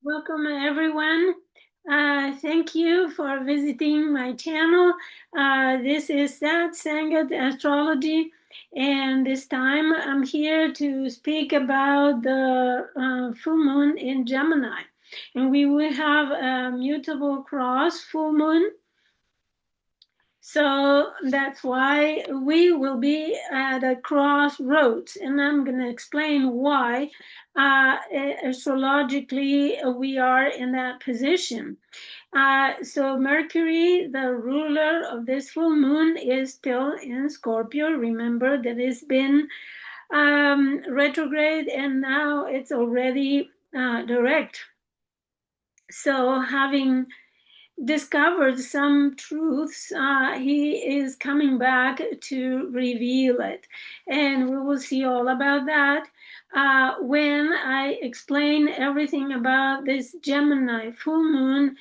Welcome everyone. Thank you for visiting my channel. This is Sangat Astrology, and this time I'm here to speak about the full moon in Gemini. And we will have a mutable cross full moon. So that's why we will be at a crossroads, and I'm going to explain why astrologically we are in that position. So Mercury, the ruler of this full moon, is still in Scorpio. Remember that it's been retrograde, and now it's already direct. So having discovered some truths, he is coming back to reveal it. And we will see all about that when I explain everything about this Gemini full moon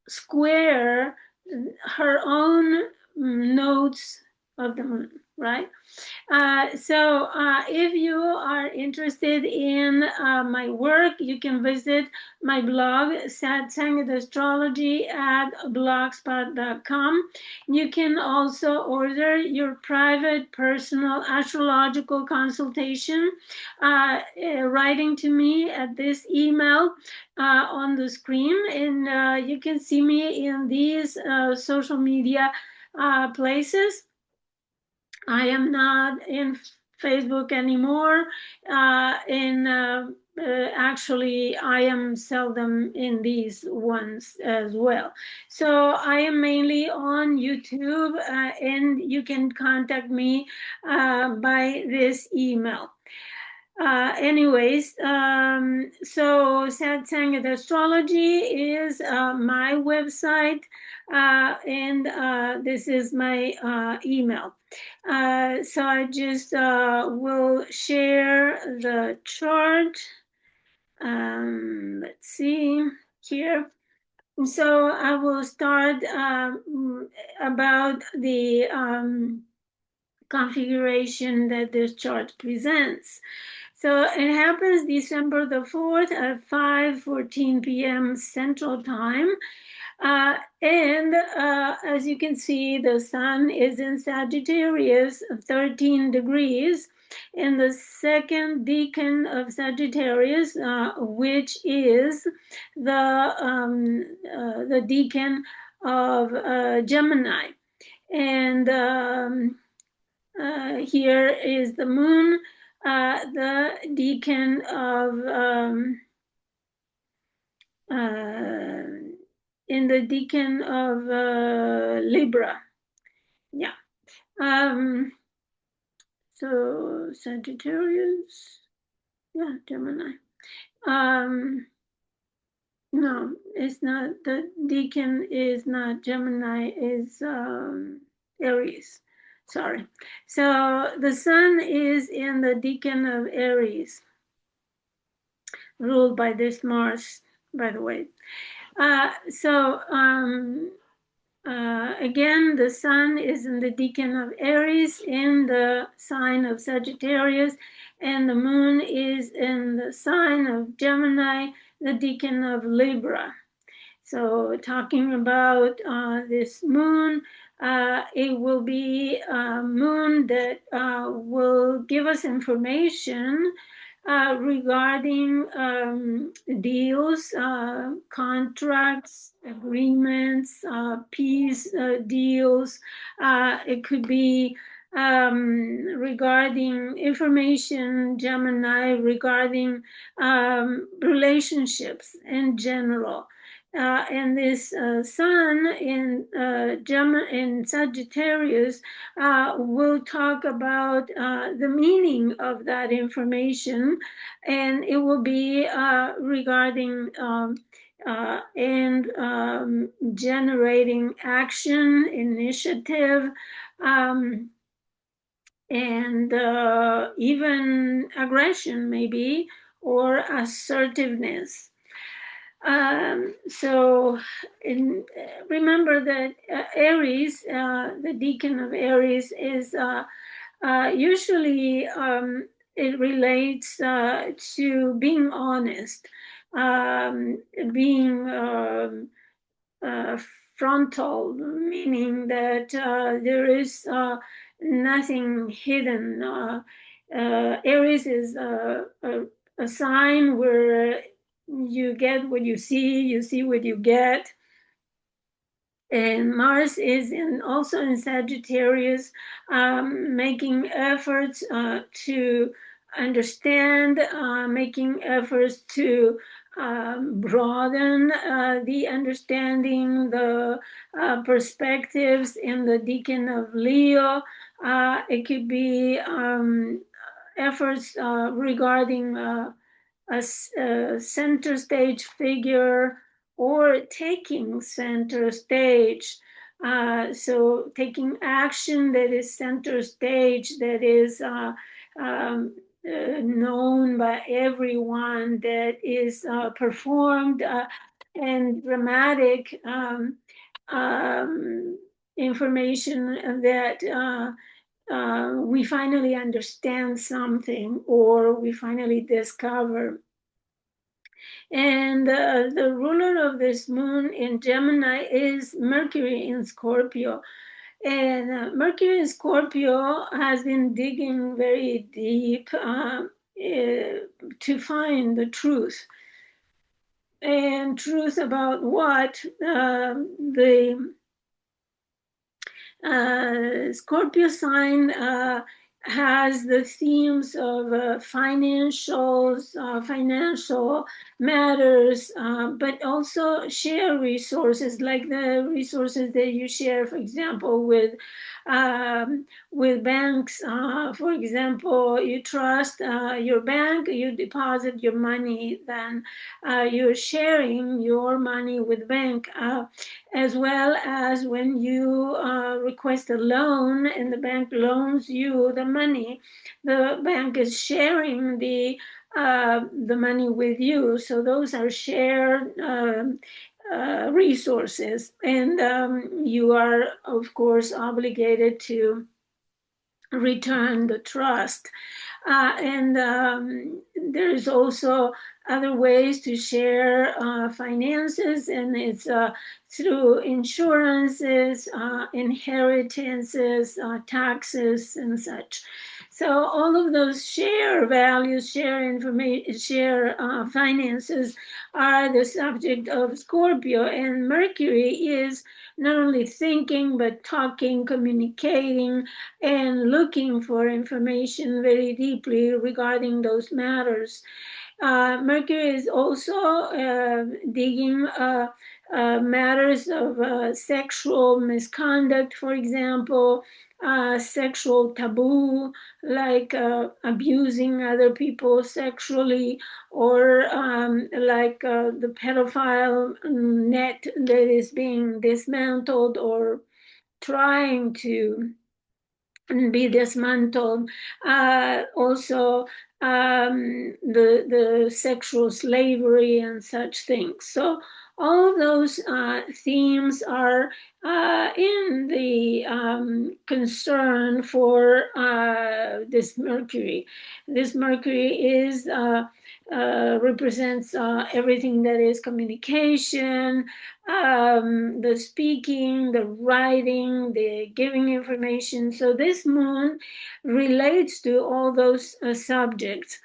square her own nodes of the moon, right? So if you are interested in my work, you can visit my blog, Sangat Astrology, at blogspot.com. You can also order your private personal astrological consultation writing to me at this email on the screen. And you can see me in these social media places. I am not in Facebook anymore, actually, I am seldom in these ones as well. So I am mainly on YouTube, and you can contact me by this email. So Sangat Astrology is my website, and this is my email. So I just will share the chart. Let's see here. So I will start about the configuration that this chart presents. So it happens December the 4th at 5:14 p.m. Central Time. And as you can see, the sun is in Sagittarius, 13 degrees, in the second decan of Sagittarius, which is the decan of Gemini. And here is the moon, the decan of in the decan of Libra. Yeah. So Sagittarius, yeah, Gemini. No, it's not. The decan is not Gemini, is Aries. Sorry. So the sun is in the decan of Aries, ruled by this Mars, by the way. Again, the sun is in the decan of Aries in the sign of Sagittarius, and the moon is in the sign of Gemini, the decan of Libra. So talking about this moon, it will be a moon that will give us information regarding deals, contracts, agreements, peace deals. It could be regarding information, Gemini, regarding relationships in general. And this sun in in Sagittarius will talk about the meaning of that information, and it will be regarding generating action, initiative, and even aggression, maybe, or assertiveness. Remember that Aries, the decan of Aries, is usually it relates to being honest, being uh, frontal, meaning that there is nothing hidden. Aries is a sign where you get what you see what you get. And Mars is also in Sagittarius, making efforts to understand, making efforts to broaden the understanding, the perspectives in the decan of Leo. It could be efforts regarding a center stage figure or taking center stage. So taking action that is center stage, that is known by everyone, that is performed and dramatic information that we finally understand something or we finally discover. And the ruler of this moon in Gemini is Mercury in Scorpio. And Mercury in Scorpio has been digging very deep to find the truth. And truth about what? The Scorpio sign has the themes of financial matters, but also share resources, like the resources that you share, for example, with banks. For example, you trust your bank, you deposit your money, then you're sharing your money with bank. As well as when you request a loan and the bank loans you the money, the bank is sharing the money with you. So those are shared resources, and you are, of course, obligated to return the trust. And there's also other ways to share finances, and it's through insurances, inheritances, taxes, and such. So all of those share values, share information, share finances are the subject of Scorpio, and Mercury is not only thinking but talking, communicating, and looking for information very deeply regarding those matters. Mercury is also digging matters of sexual misconduct, for example, sexual taboo, like abusing other people sexually, or like the pedophile net that is being dismantled or trying to be dismantled. Also, the sexual slavery and such things. So all of those themes are in the concern for this Mercury. This Mercury is represents everything that is communication, the speaking, the writing, the giving information. So this moon relates to all those subjects.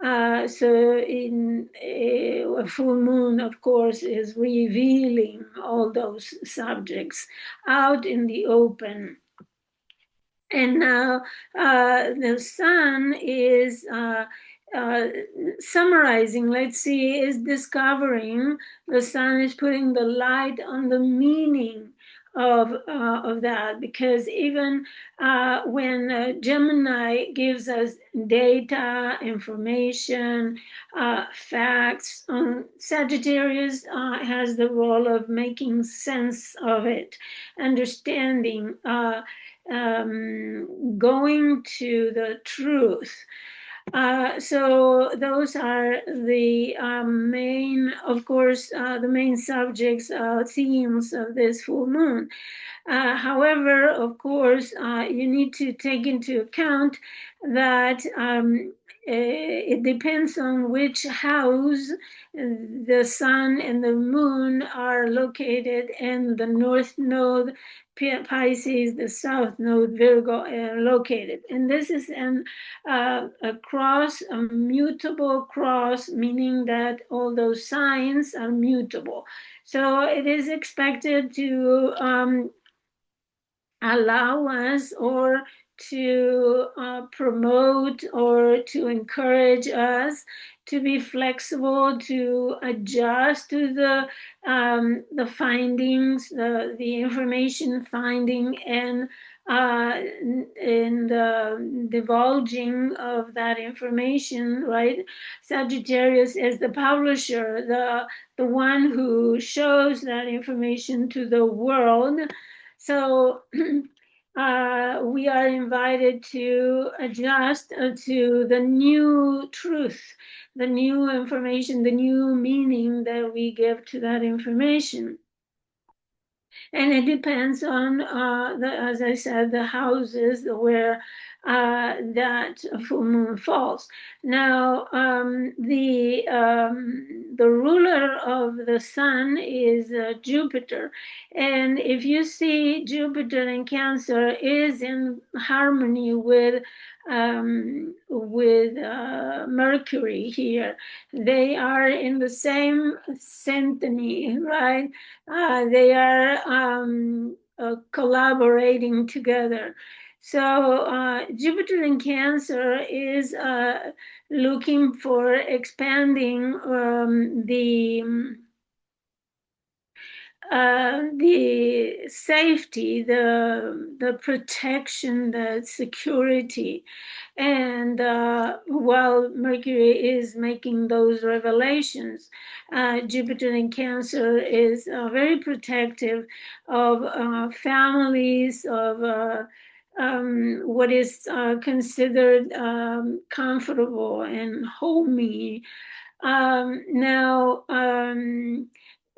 So in a full moon, of course, is revealing all those subjects out in the open. And now the sun is uh, summarizing, let's see, is discovering, the sun is putting the light on the meaning of that, because even when Gemini gives us data, information, facts, Sagittarius has the role of making sense of it, understanding, going to the truth. So those are the main, of course, the main subjects, themes of this full moon. However, of course, you need to take into account that it depends on which house the sun and the moon are located, and the north node Pisces, the south node Virgo are located. And this is a cross, a mutable cross, meaning that all those signs are mutable. So it is expected to allow us or to promote or to encourage us to be flexible, to adjust to the findings, the information finding, and divulging of that information, right? Sagittarius is the publisher, the one who shows that information to the world. So we are invited to adjust to the new truth, the new information, the new meaning that we give to that information. And it depends on, as I said, the houses where that full moon falls. Now, the ruler of the sun is Jupiter, and if you see Jupiter in Cancer is in harmony with Mercury here. They are in the same symphony, right? They are collaborating together. So Jupiter in Cancer is looking for expanding the safety, the protection, the security. And while Mercury is making those revelations, Jupiter in Cancer is very protective of families, of what is considered comfortable and homey. Now,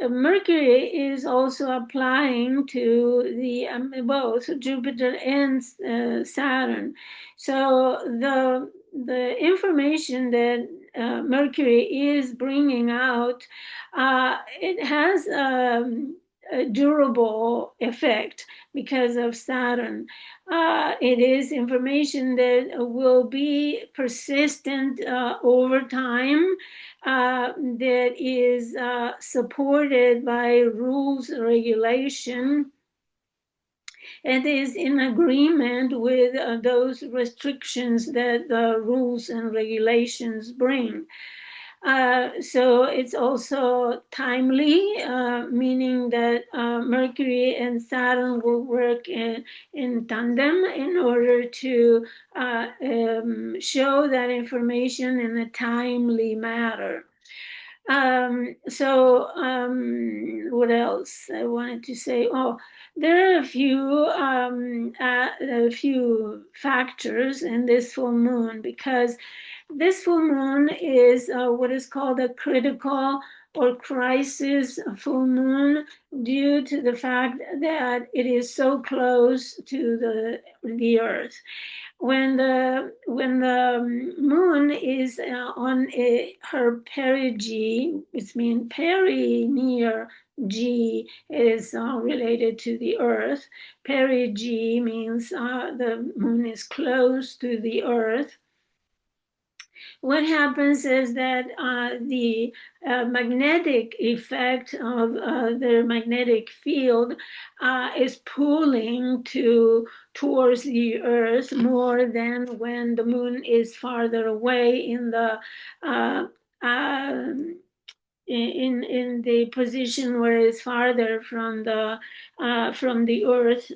Mercury is also applying to the both Jupiter and Saturn. So the information that Mercury is bringing out, it has a durable effect because of Saturn. It is information that will be persistent over time, that is supported by rules, regulation, and is in agreement with those restrictions that the rules and regulations bring. So it's also timely, meaning that Mercury and Saturn will work in tandem in order to show that information in a timely manner. What else I wanted to say? Oh, there are a few factors in this full moon, because this full moon is what is called a critical or crisis full moon, due to the fact that it is so close to the Earth. When the moon is on her perigee, which means peri near G is related to the Earth. Perigee means the moon is close to the Earth. What happens is that the magnetic effect of their magnetic field is pulling towards the Earth more than when the moon is farther away in the in the position where it's farther from the Earth.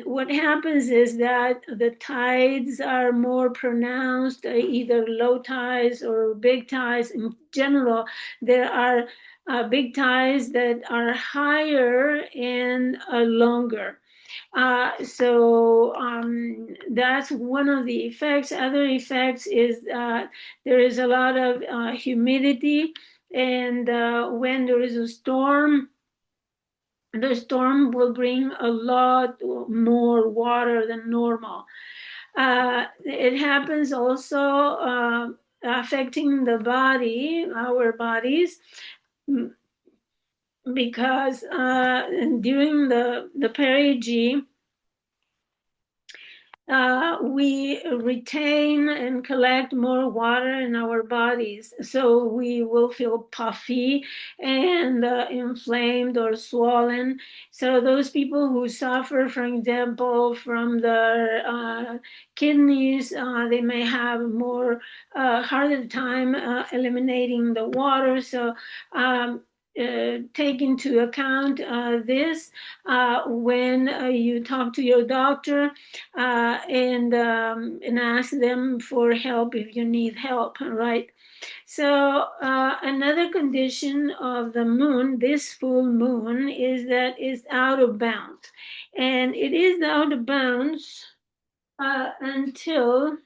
What happens is that the tides are more pronounced, either low tides or big tides. In general, there are big tides that are higher and longer. That's one of the effects. Other effects is there is a lot of humidity, and when there is a storm, the storm will bring a lot more water than normal. It happens also affecting the body, our bodies, because during the perigee, we retain and collect more water in our bodies. So we will feel puffy and inflamed or swollen. So those people who suffer, for example, from the kidneys, they may have more harder time eliminating the water. So take into account this when you talk to your doctor and ask them for help if you need help, right? So another condition of the moon, this full moon, is that it's out of bounds, and it is out of bounds until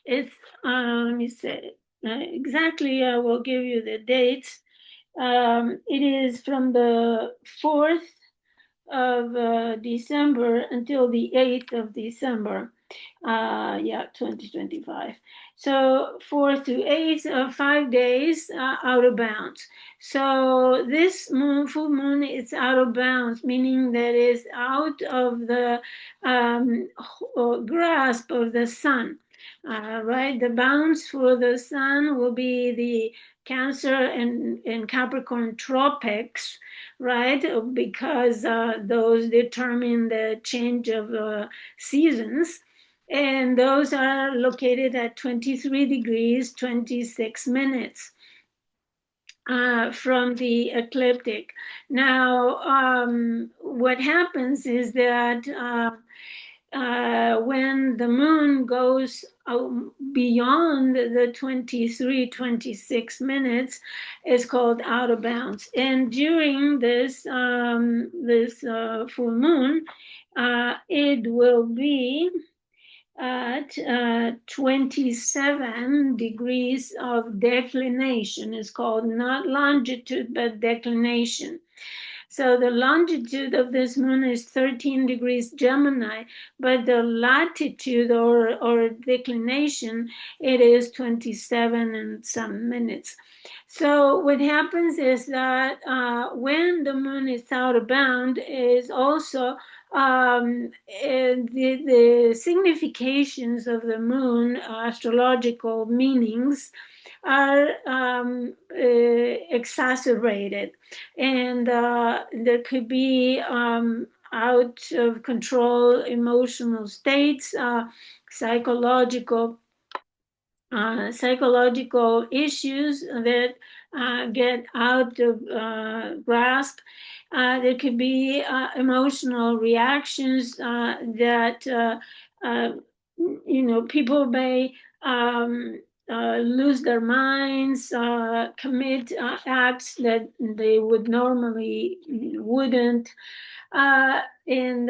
it's. Let me say exactly. I will give you the dates. It is from the 4th of December until the 8th of December. 2025. So 4th to 8th, 5 days out of bounds. So this moon, full moon, is out of bounds, meaning that it's out of the grasp of the sun. Right, the bounds for the sun will be the Cancer and Capricorn tropics, right? Because those determine the change of seasons. And those are located at 23 degrees, 26 minutes from the ecliptic. Now, what happens is that when the moon goes beyond the 23, 26 minutes, it's called out of bounds. And during this full moon, it will be at 27 degrees of declination. It's called not longitude, but declination. So the longitude of this moon is 13 degrees Gemini, but the latitude or declination, it is 27 and some minutes. So what happens is that when the moon is out of bound is also the significations of the moon, astrological meanings, are exacerbated, and there could be out of control emotional states, psychological issues that get out of grasp. There could be emotional reactions that people may lose their minds, commit acts that they would normally wouldn't, and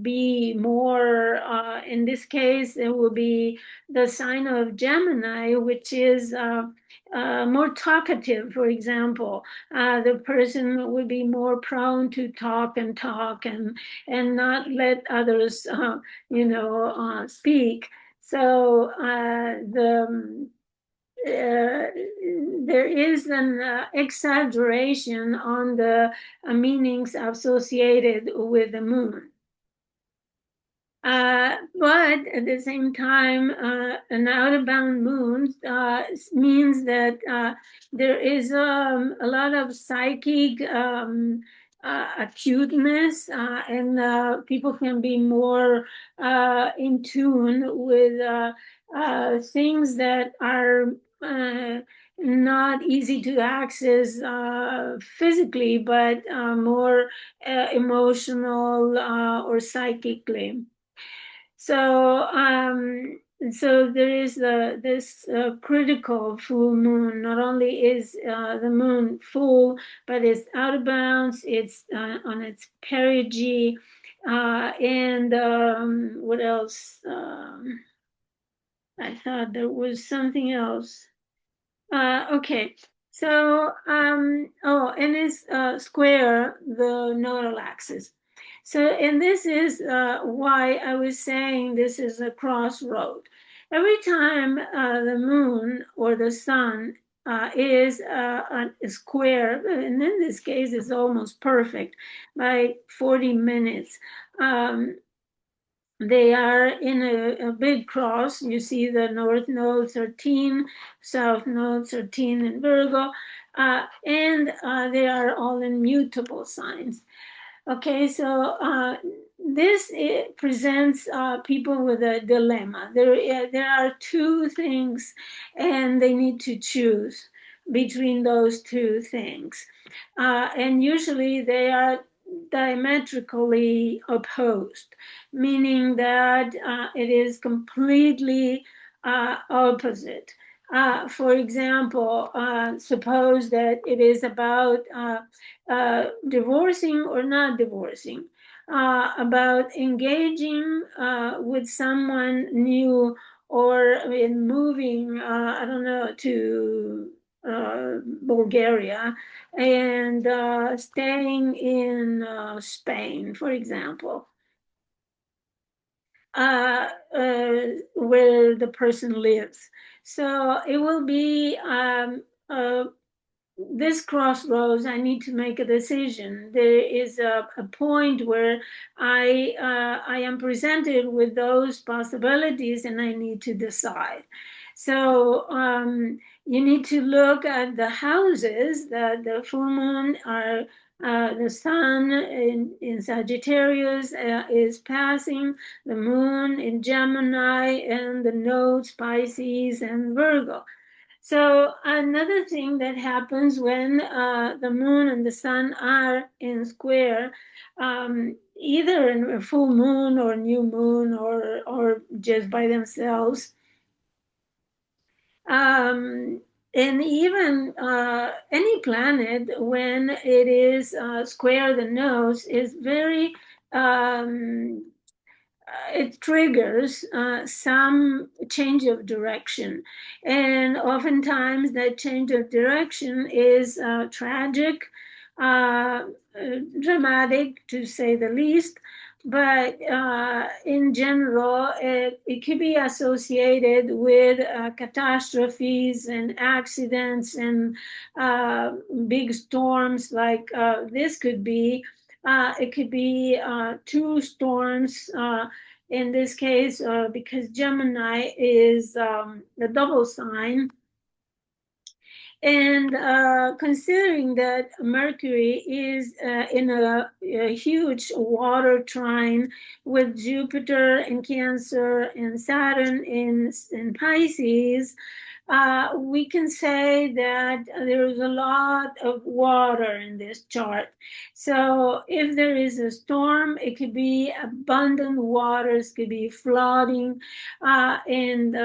be more, in this case, it will be the sign of Gemini, which is more talkative, for example. The person would be more prone to talk and not let others, speak. So there is an exaggeration on the meanings associated with the moon. But at the same time, an out-of-bound moon means that there is a lot of psychic acuteness, and people can be more in tune with things that are not easy to access physically, but more emotional or psychically. So there is this critical full moon. Not only is the moon full, but it's out of bounds. It's on its perigee, and what else? I thought there was something else. Okay. So, and it's square the nodal axis. So, and this is why I was saying this is a crossroad. Every time the moon or the sun is a square, and in this case, it's almost perfect by 40 minutes. Um, they are in a big cross. You see the North Node 13, South Node 13 in Virgo, and they are all in mutable signs. Okay, so this presents people with a dilemma. There are two things, and they need to choose between those two things. And usually they are diametrically opposed, meaning that it is completely opposite. For example, suppose that it is about divorcing or not divorcing, about engaging with someone new or in moving, I don't know, to Bulgaria and staying in Spain, for example, where the person lives. So it will be this crossroads. I need to make a decision. There is a point where I am presented with those possibilities and I need to decide. So you need to look at the houses that the full moon are. The sun in Sagittarius is passing the moon in Gemini and the nodes Pisces and Virgo. So another thing that happens when the moon and the sun are in square, either in a full moon or new moon or just by themselves, um, and even any planet when it is square the nose is very it triggers some change of direction. And oftentimes, that change of direction is tragic, uh, dramatic, to say the least. But in general, it could be associated with catastrophes and accidents and big storms, like this could be. It could be two storms in this case, because Gemini is a double sign, and considering that Mercury is in a huge water trine with Jupiter in Cancer and Saturn in Pisces, we can say that there's a lot of water in this chart. So if there is a storm, it could be abundant waters, could be flooding, and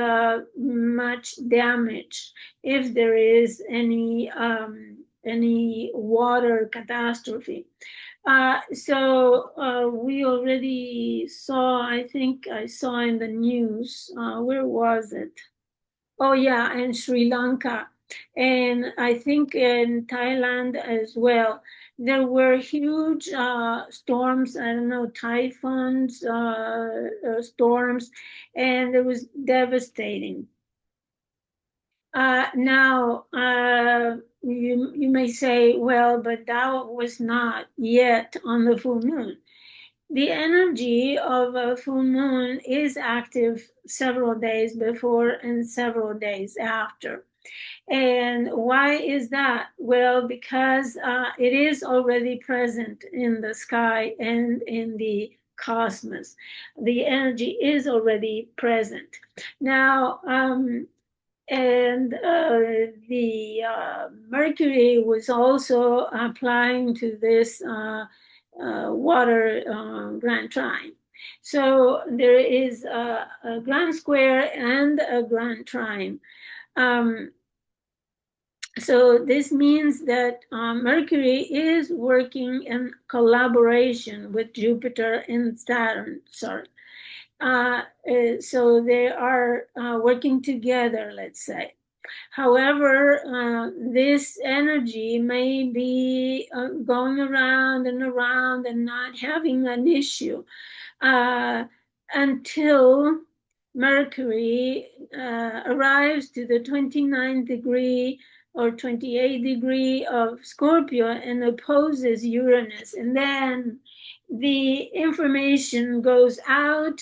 much damage if there is any water catastrophe. So we already saw, I think I saw in the news, where was it? Oh yeah, in Sri Lanka, and I think in Thailand as well. There were huge storms. I don't know, typhoons, storms, and it was devastating. Now, you may say, well, but that was not yet on the full moon. The energy of a full moon is active several days before and several days after. And why is that? Well, because it is already present in the sky and in the cosmos. The energy is already present. Now, and the mercury was also applying to this water grand trine. So there is a grand square and a grand trine. Um, so this means that Mercury is working in collaboration with Jupiter and Saturn. Sorry. So they are working together, let's say. However, this energy may be going around and not having an issue uh, until Mercury arrives to the 29th degree or 28th degree of Scorpio and opposes Uranus. And then the information goes out,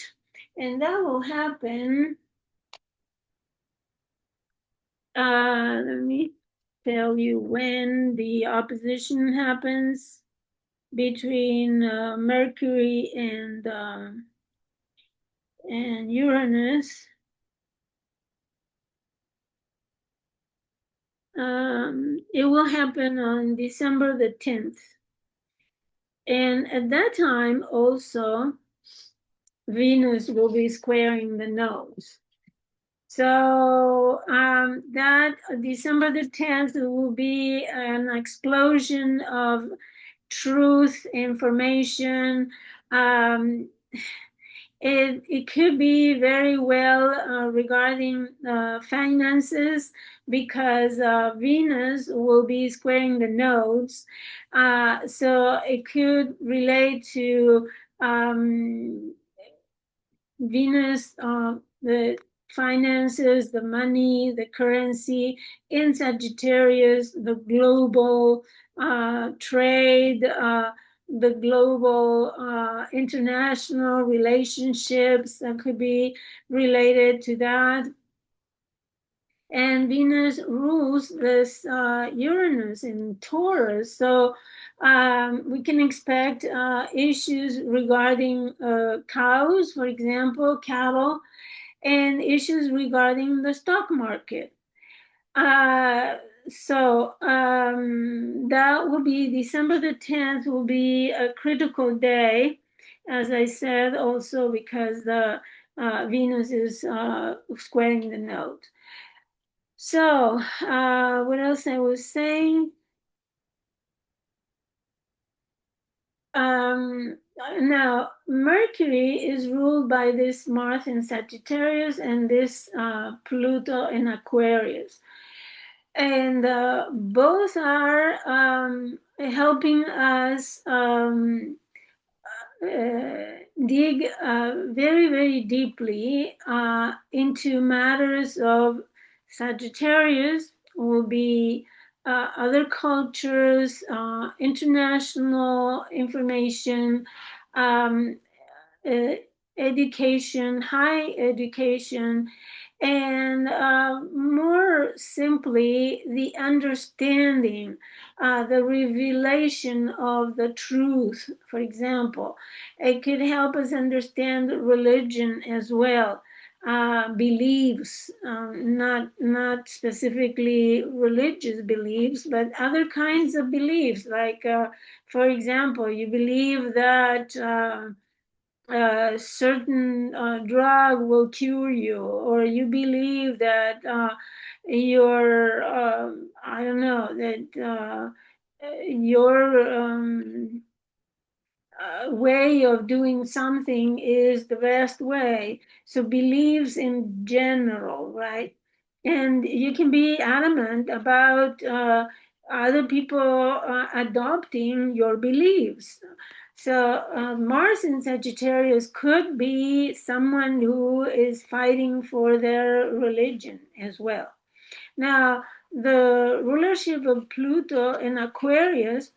and that will happen. Let me tell you when the opposition happens between Mercury and Uranus. It will happen on December the 10th. And at that time, also, Venus will be squaring the nose. So that December the 10th will be an explosion of truth, information. Um, it could be very well regarding finances because Venus will be squaring the nodes. So it could relate to Venus, the finances, the money, the currency. In Sagittarius, the global trade, the global international relationships that could be related to that. And Venus rules this Uranus in Taurus. So we can expect issues regarding cows, for example, cattle, and issues regarding the stock market. So that will be December the 10th will be a critical day, as I said, also because the Venus is squaring the node. So, what else I was saying? Now, Mercury is ruled by this Mars in Sagittarius and this Pluto in Aquarius. And both are helping us dig very, very deeply into matters of Sagittarius will be other cultures, international information, um, uh, education, high education, and more simply, the understanding, the revelation of the truth. For example, it could help us understand religion as well. Beliefs, not specifically religious beliefs, but other kinds of beliefs. Like, for example, you believe that certain drug will cure you, or you believe that your I don't know that your way of doing something is the best way. So beliefs in general, right? And you can be adamant about other people adopting your beliefs. So Mars in Sagittarius could be someone who is fighting for their religion as well. Now, the rulership of Pluto in Aquarius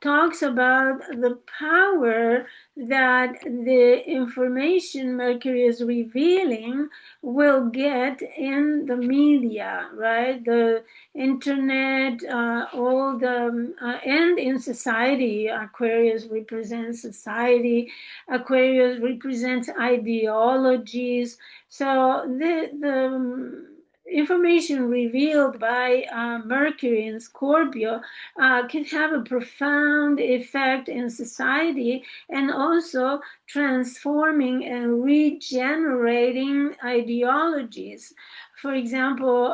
talks about the power that the information Mercury is revealing will get in the media, right? The internet, all the, and in society. Aquarius represents society, Aquarius represents ideologies. So the information revealed by Mercury in Scorpio can have a profound effect in society and also transforming and regenerating ideologies. For example,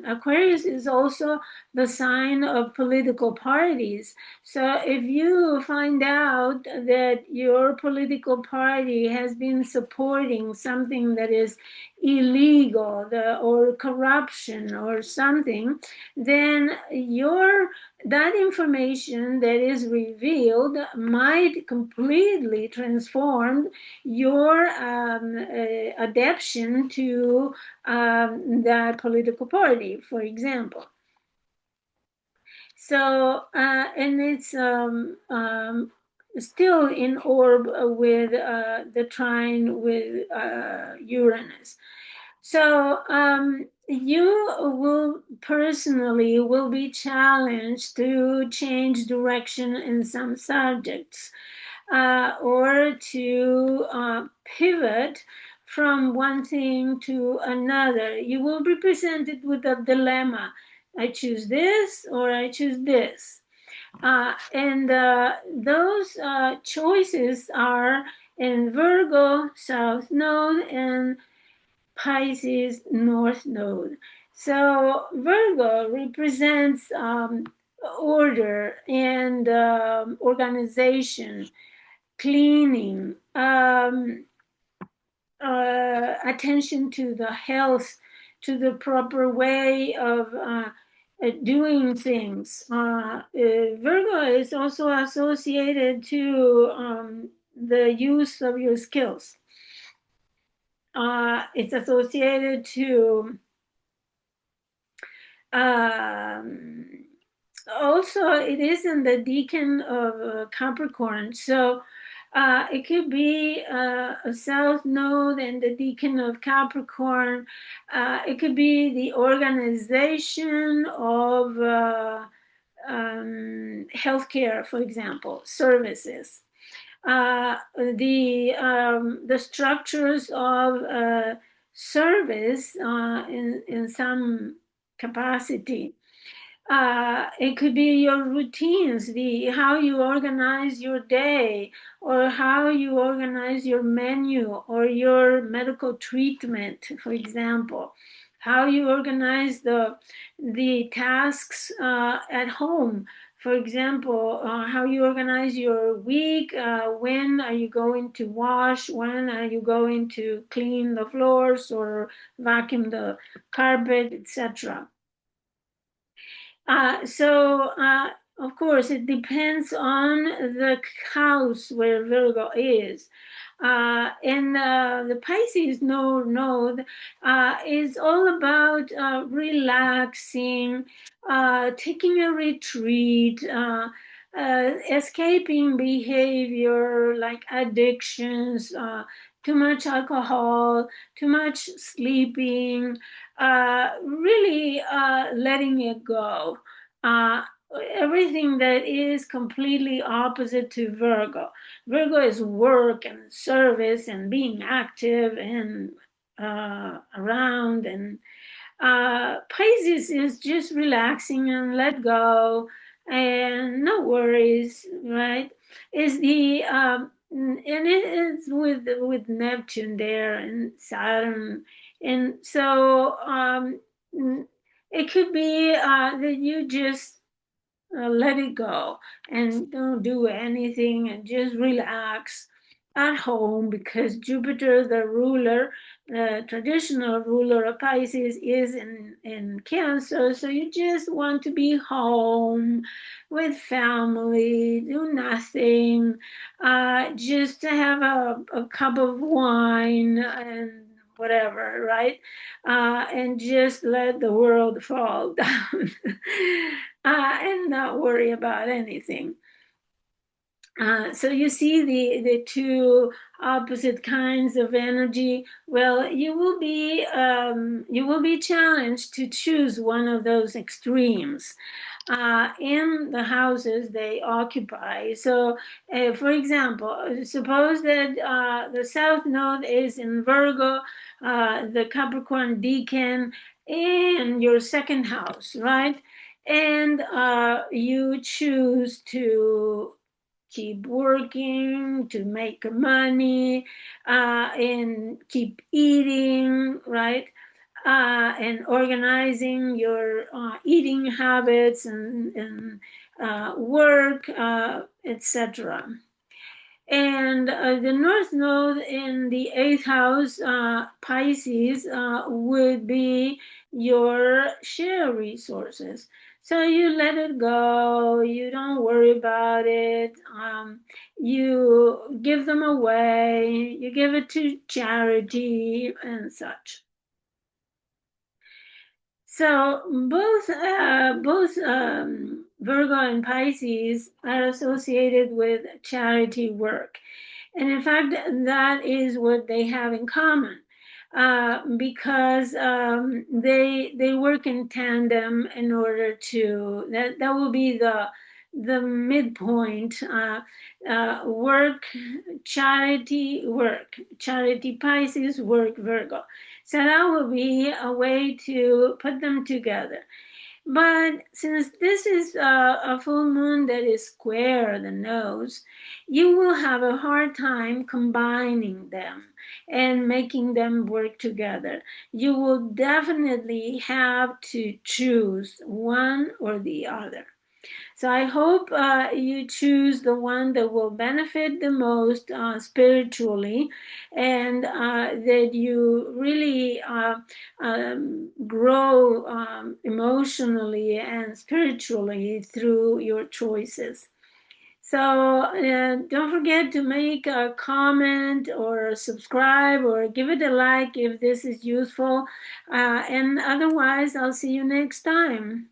Aquarius is also the sign of political parties. So if you find out that your political party has been supporting something that is illegal, or corruption or something, then that information that is revealed might completely transform your adaptation to that political party, for example. So, and it's still in orb with the trine with Uranus. So you will personally will be challenged to change direction in some subjects, or to pivot from one thing to another. You will be presented with a dilemma. I choose this or I choose this. And those choices are in Virgo, South Node, and Pisces, North Node. So Virgo represents order and organization, cleaning, attention to the health, to the proper way of doing things. Virgo is also associated to the use of your skills. It's associated to um, also, it is in the decan of Capricorn. So it could be a south node and the decan of Capricorn. It could be the organization of healthcare, for example, services. The structures of service in some capacity. It could be your routines, the how you organize your day, or how you organize your menu or your medical treatment, for example. How you organize the tasks at home. For example, how you organize your week. When are you going to wash? When are you going to clean the floors or vacuum the carpet, etc. Of course, it depends on the house where Virgo is. And the Pisces node is all about relaxing, taking a retreat, escaping behavior like addictions, too much alcohol, too much sleeping, really letting it go. Uh, Everything that is completely opposite to Virgo. Virgo is work and service and being active and around, and Pisces is just relaxing and let go and no worries, right? Is the and it is with Neptune there and Saturn, and so it could be that you just let it go and don't do anything and just relax at home, because Jupiter, the ruler, the traditional ruler of Pisces, is in Cancer. So you just want to be home with family, do nothing, just to have a cup of wine and whatever, right? And just let the world fall down and not worry about anything. So you see the two opposite kinds of energy. Well, you will be challenged to choose one of those extremes in the houses they occupy. So, for example, suppose that the South Node is in Virgo, the Capricorn decan in your second house, right? And you choose to keep working to make money and keep eating, right? and organizing your eating habits and work, etc. And the North Node in the eighth house, Pisces, would be your share resources. So you let it go, you don't worry about it, you give them away, you give it to charity and such. So both Virgo and Pisces are associated with charity work. And in fact, that is what they have in common, because they work in tandem in order to that will be the midpoint, work charity Pisces, work Virgo. So that will be a way to put them together. But since this is a full moon that is square the nose, you will have a hard time combining them and making them work together. You will definitely have to choose one or the other. So I hope you choose the one that will benefit the most spiritually, and that you really grow emotionally and spiritually through your choices. So don't forget to make a comment or subscribe or give it a like if this is useful. And otherwise, I'll see you next time.